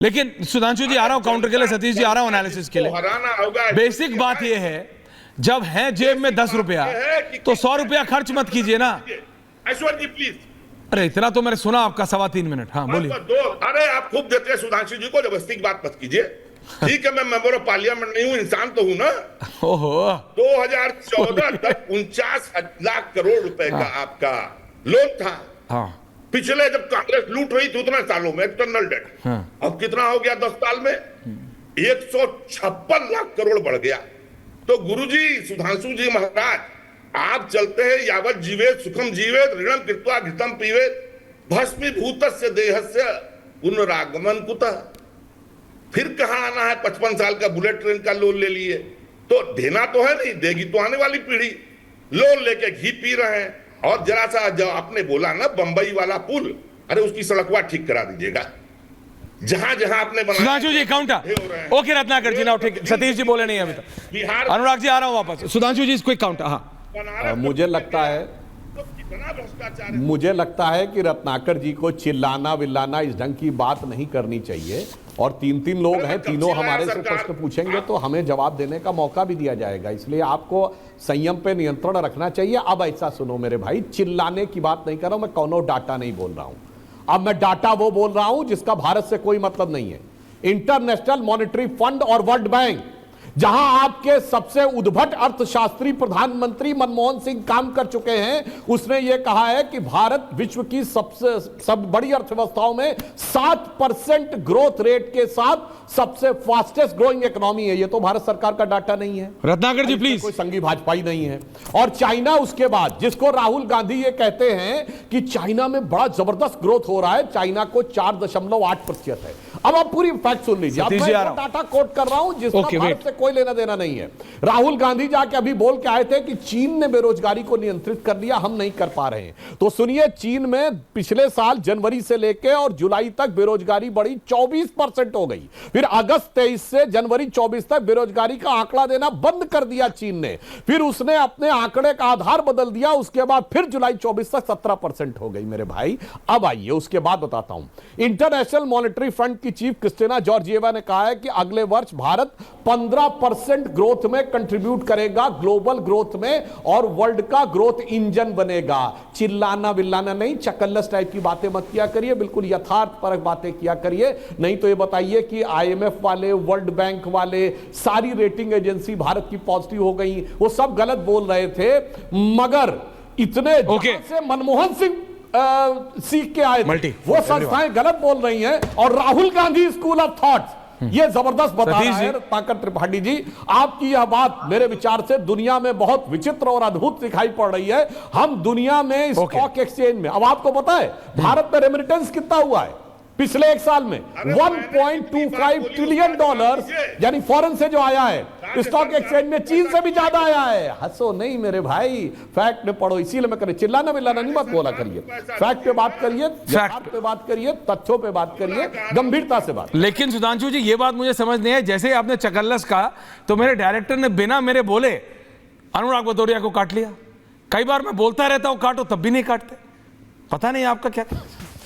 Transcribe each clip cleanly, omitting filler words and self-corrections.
लेकिन सुधांशु जी आ रहा हूं काउंटर के लिए, सतीश जी आ रहा हूं एनालिसिस के लिए। हराना होगा। बेसिक बात यह है, जब है जेब में 10 रुपया तो 100 रुपया खर्च मत कीजिए ना। ऐश्वर्य जी प्लीज। अरे इतना तो मैंने सुना आपका 3.25 मिनट। हाँ बोलिए। अरे आप खूब देते हैं सुधांशु जी को, जबरदस्ती की बात मत कीजिए। ठीक है, मैं मेंबर ऑफ पार्लियामेंट नहीं हूं, इंसान तो हूं ना। ओहो 2014 तक 49 लाख करोड़ रुपए का आपका लोन था। हाँ पिछले जब कांग्रेस लूट रही थी उतना सालों में एक्सटर्नल डेट। हाँ। अब कितना हो गया 10 साल में? 156 लाख करोड़ बढ़ गया। तो गुरुजी सुधांशु जी महाराज, आप चलते हैं यावत जीवेत सुखम जीवेत ऋणम कृत्वा घृतम पीवेत भस्मीभूतस्य देहस्य पुनरागमन कुतः। फिर कहां आना है? 55 साल का बुलेट ट्रेन का लोन ले लिए तो देना तो है नहीं, देगी तो आने वाली पीढ़ी। लोन लेके घी पी रहे हैं। और जरा सा जो आपने बोला ना बंबई वाला पुल, अरे उसकी सड़कवा ठीक करा दीजिएगा। जहां जहां आपने सुधांशु जी काउंटर। ओके रत्नाकर जी ना, ठीक। सतीश जी बोले नहीं अभी तक। बिहार अनुराग जी आ रहा हूं वापस। सुधांशु जी कोई काउंटर। हाँ मुझे लगता है कि रत्नाकर जी को चिल्लाना विल्लाना इस ढंग की बात नहीं करनी चाहिए। और तीन लोग हैं, तीनों हमारे से प्रश्न पूछेंगे तो हमें जवाब देने का मौका भी दिया जाएगा, इसलिए आपको संयम पे नियंत्रण रखना चाहिए। अब ऐसा सुनो मेरे भाई, चिल्लाने की बात नहीं कर रहा हूं मैं, कौनो डाटा नहीं बोल रहा हूं। अब मैं डाटा वो बोल रहा हूं जिसका भारत से कोई मतलब नहीं है। इंटरनेशनल मॉनेटरी फंड और वर्ल्ड बैंक, जहां आपके सबसे उद्भट अर्थशास्त्री प्रधानमंत्री मनमोहन सिंह काम कर चुके हैं, उसने यह कहा है कि भारत विश्व की सब बड़ी अर्थव्यवस्थाओं में 7% ग्रोथ रेट के साथ सबसे फास्टेस्ट ग्रोइंग इकोनॉमी है। यह तो भारत सरकार का डाटा नहीं है, रत्नाकर जी प्लीज। कोई संघी भाजपाई नहीं है। और चाइना उसके बाद, जिसको राहुल गांधी ये कहते हैं कि चाइना में बड़ा जबरदस्त ग्रोथ हो रहा है, चाइना को 4.8% है। अब आप पूरी फैक्ट सुन लीजिए। अब मैं डाटा कोट कर रहा हूं जिसका भारत से कोई लेना देना नहीं है। राहुल गांधी जाके अभी बोल के आए थे कि चीन ने बेरोजगारी को नियंत्रित कर लिया, हम नहीं कर पा रहे हैं। तो सुनिए, चीन में पिछले साल जनवरी से लेकर और जुलाई तक बेरोजगारी बढ़ी 24% हो गई। फिर अगस्त 23 से जनवरी 24 तक बेरोजगारी का आंकड़ा देना बंद कर दिया चीन ने। फिर उसने अपने आंकड़े का आधार बदल दिया। उसके बाद फिर जुलाई 24 तक 17% हो गई मेरे भाई। अब आइए उसके बाद बताता हूं। इंटरनेशनल मॉनेटरी फंड की चीफ क्रिस्टिना जॉर्जिएवा ने कहा है कि अगले वर्ष भारत 15% ग्रोथ में कंट्रीब्यूट करेगा ग्लोबल ग्रोथ में, और वर्ल्ड का ग्रोथ इंजन बनेगा। चिल्लाना बिल्लाना नहीं, चकल्लस टाइप की बातें मत किया करिए, बिल्कुल यथार्थपरक बातें किया करिए। नहीं तो ये बताइए कि IMF वाले, वर्ल्ड बैंक वाले, सारी रेटिंग एजेंसी भारत की पॉजिटिव हो गई, वो सब गलत बोल रहे थे। मगर इतने से मनमोहन सिंह सीख के आए थे, वो संस्थाएं गलत बोल रही हैं। और Rahul Gandhi school of thoughts ये जबरदस्त बता रहा है। रत्नाकर त्रिपाठी जी, आपकी यह बात मेरे विचार से दुनिया में बहुत विचित्र और अद्भुत दिखाई पड़ रही है। हम दुनिया में स्टॉक एक्सचेंज में, अब आपको पता है भारत में रेमिटेंस कितना हुआ है पिछले एक साल में? 1.25 ट्रिलियन डॉलर, यानी फॉरेन से जो आया है स्टॉक एक्सचेंज में, चीन से भी ज्यादा आया है। हंसो नहीं मेरे भाई, फैक्ट में पढ़ो। इसीलिए मैं करें चिल्लाना मिलाना नहीं, मत बोला करिए। फैक्ट पे बात करिए, फैक्ट पे बात करिए, तथ्यों पे बात करिए, गंभीरता से बात। लेकिन सुधांशु जी ये बात मुझे समझ नहीं है, जैसे आपने चकल्लस कहा तो मेरे डायरेक्टर ने बिना मेरे बोले अनुराग भदौरिया को काट लिया। कई बार मैं बोलता रहता हूं काटो, तब भी नहीं काटते। पता नहीं आपका क्या।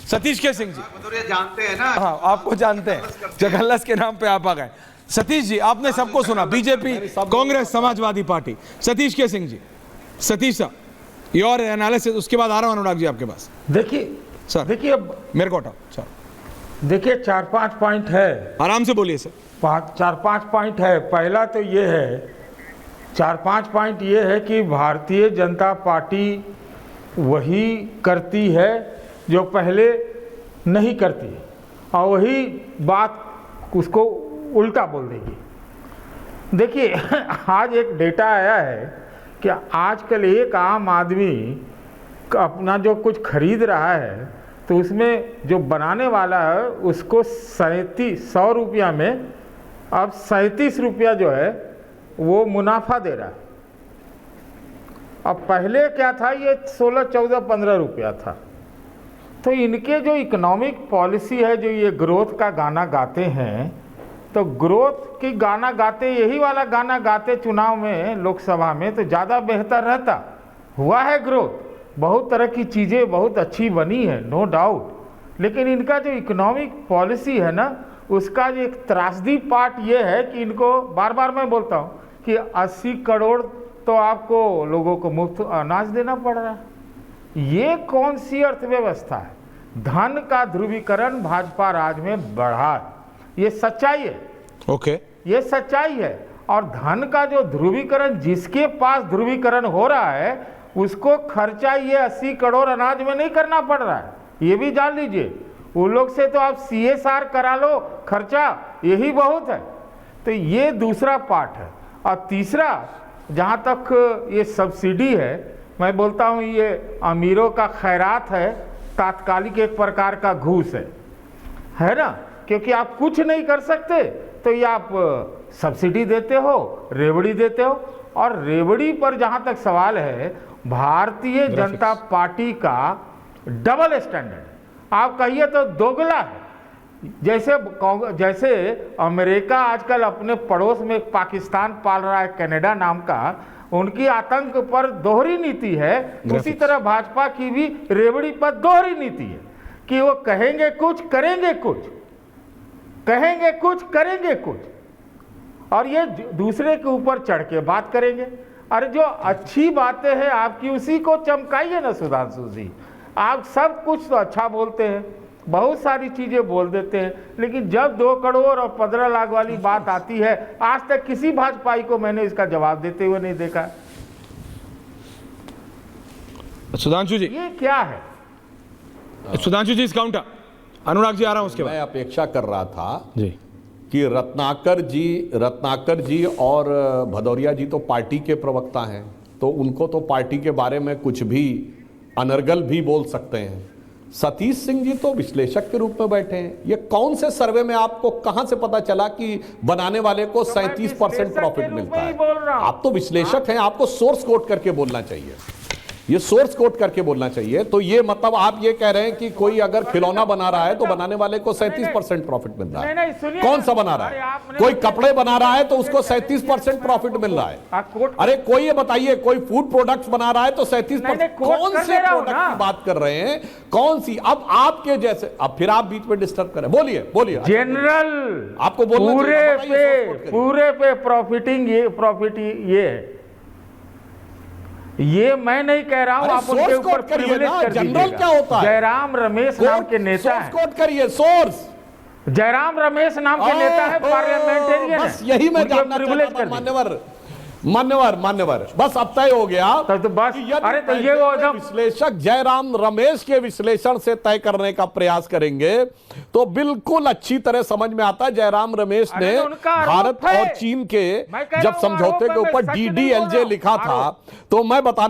सतीश के सिंह जी जानते हैं ना? हाँ, आपको जानते हैं, चकल्लस के नाम पे आप आ गए। सतीश जी आपने सबको सुना, बीजेपी, कांग्रेस, समाजवादी पार्टी। सतीश के सिंह जी, सतीश साहब योर एनालिसिस, उसके बाद आ रहा हूं अनुराग जी आपके पास। देखिए सर, देखिए अब मेरे को हटाओ सर। देखिए 4-5 पॉइंट है, आराम से बोलिए सर। 4-5 पॉइंट है। पहला तो ये है, 4-5 पॉइंट ये है कि भारतीय जनता पार्टी वही करती है जो पहले नहीं करती, और वही बात उसको उल्टा बोल देगी। देखिए आज एक डेटा आया है कि आजकल एक आम आदमी अपना जो कुछ खरीद रहा है तो उसमें जो बनाने वाला है उसको 100 रुपया में अब 37 रुपया जो है वो मुनाफा दे रहा है। अब पहले क्या था, ये 16, 14, 15 रुपया था। तो इनके जो इकोनॉमिक पॉलिसी है, जो ये ग्रोथ का गाना गाते हैं, तो ग्रोथ की गाना गाते, यही वाला गाना गाते चुनाव में, लोकसभा में, तो ज़्यादा बेहतर रहता। हुआ है ग्रोथ, बहुत तरह की चीज़ें बहुत अच्छी बनी है, नो डाउट। लेकिन इनका जो इकोनॉमिक पॉलिसी है ना, उसका जो एक त्रासदी पार्ट ये है कि इनको बार बार मैं बोलता हूँ कि 80 करोड़ तो आपको लोगों को मुफ्त अनाज देना पड़ रहा है। ये कौन सी अर्थव्यवस्था है? धन का ध्रुवीकरण भाजपा राज में बढ़ा है, ये सच्चाई है। ओके, ये सच्चाई है। और धन का जो ध्रुवीकरण, जिसके पास ध्रुवीकरण हो रहा है उसको खर्चा ये 80 करोड़ अनाज में नहीं करना पड़ रहा है, ये भी जान लीजिए। उन लोग से तो आप CSR करा लो, खर्चा यही बहुत है। तो ये दूसरा पार्ट है। और तीसरा, जहाँ तक ये सब्सिडी है, मैं बोलता हूँ ये अमीरों का खैरात है, तात्कालिक एक प्रकार का घूस है ना, क्योंकि आप कुछ नहीं कर सकते तो ये आप सब्सिडी देते हो, रेवड़ी देते हो। और रेवड़ी पर जहाँ तक सवाल है, भारतीय जनता पार्टी का डबल स्टैंडर्ड, आप कहिए तो दोगला है। जैसे अमेरिका आजकल अपने पड़ोस में पाकिस्तान पाल रहा है, कनाडा नाम का, उनकी आतंक पर दोहरी नीति है, उसी तरह भाजपा की भी रेवड़ी पर दोहरी नीति है कि वो कहेंगे कुछ, करेंगे कुछ, कहेंगे कुछ, करेंगे कुछ, और ये दूसरे के ऊपर चढ़ के बात करेंगे। अरे जो अच्छी बातें हैं आपकी, उसी को चमकाइए ना सुधांशु जी। आप सब कुछ तो अच्छा बोलते हैं, बहुत सारी चीजें बोल देते हैं, लेकिन जब 2 करोड़ और 15 लाख वाली बात आती है, आज तक किसी भाजपाई को मैंने इसका जवाब देते हुए नहीं देखा। सुधांशु जी, ये क्या है? सुधांशु जी इस काउंटर, अनुराग जी आ रहा हूं उसके बाद। मैं अपेक्षा कर रहा था जी कि रत्नाकर जी और भदौरिया जी तो पार्टी के प्रवक्ता हैं, तो उनको तो पार्टी के बारे में कुछ भी अनर्गल भी बोल सकते हैं। सतीश सिंह जी तो विश्लेषक के रूप में बैठे हैं। ये कौन से सर्वे में आपको कहां से पता चला कि बनाने वाले को 37% प्रॉफिट मिलता है? आप तो विश्लेषक हैं, आपको सोर्स कोट करके बोलना चाहिए, ये सोर्स कोट करके बोलना चाहिए। तो ये मतलब आप ये कह रहे हैं कि कोई अगर खिलौना बना रहा है तो बनाने वाले को 37% प्रॉफिट मिल रहा है। कौन सा बना रहा है? कोई कपड़े बना रहा है तो उसको 37% प्रॉफिट मिल रहा है। अरे कोई ये बताइए, कोई फूड प्रोडक्ट्स बना रहा है तो 37%। कौन से प्रोडक्ट की बात कर रहे हैं? कौन सी? अब आपके जैसे, अब फिर आप बीच में डिस्टर्ब करें। बोलिए बोलिए। जनरल आपको बोलना पूरे पे प्रॉफिटिंग, ये है। ये मैं नहीं कह रहा हूं, आप उनके ऊपर प्रिविलेज कर दीजिएगा। जनरल क्या होता है? जयराम रमेश नाम के नेता है। कोट करिए सोर्स। जयराम रमेश नाम के नेता है, पार्लियामेंटेरियन है। बस यही मैं जानना चाहता था। मान्यवर बस अब तय हो गया। तो बस, अरे तो ये वो विश्लेषक जयराम रमेश के विश्लेषण से तय करने का प्रयास करेंगे तो बिल्कुल अच्छी तरह समझ में आता है। जयराम रमेश ने भारत और चीन के जब समझौते के ऊपर DDLJ लिखा था, तो मैं बताना